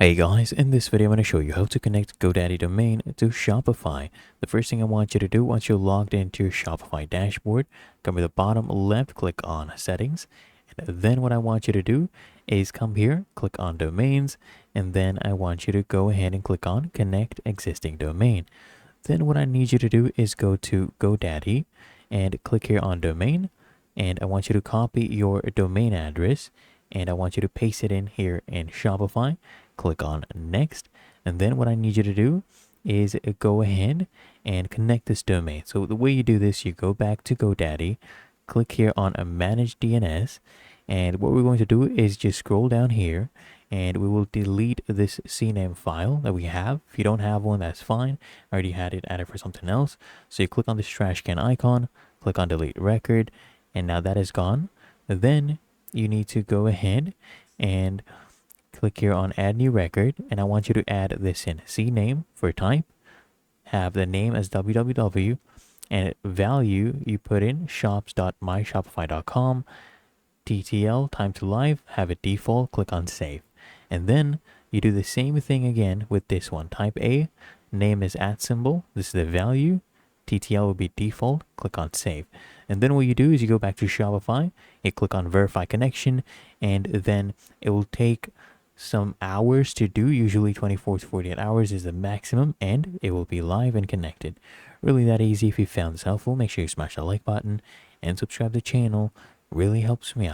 Hey guys, in this video I'm going to show you how to connect GoDaddy domain to Shopify. The first thing I want you to do once you're logged into your Shopify dashboard, come to the bottom left, click on settings. And then what I want you to do is come here, click on domains, and then I want you to go ahead and click on connect existing domain. Then what I need you to do is go to GoDaddy and click here on domain. And I want you to copy your domain address and I want you to paste it in here in Shopify. Click on next. And then what I need you to do is go ahead and connect this domain. So the way you do this, you go back to GoDaddy, click here on a manage DNS. And what we're going to do is just scroll down here and we will delete this CNAME file that we have. If you don't have one, that's fine. I already had it added for something else. So you click on this trash can icon, click on delete record, and now that is gone. Then you need to go ahead and click here on add new record, and I want you to add this in CNAME for type, have the name as www, and value you put in shops.myshopify.com, TTL time to live, have it default, click on save. And then you do the same thing again with this one. Type A, name is @symbol, this is the value, TTL will be default, click on save. And then what you do is you go back to Shopify, you click on verify connection, and then it will take some hours to do. Usually 24 to 48 hours is the maximum, and it will be live and connected. Really that easy. If you found this helpful, make sure you smash that like button and subscribe to the channel. Really helps me out.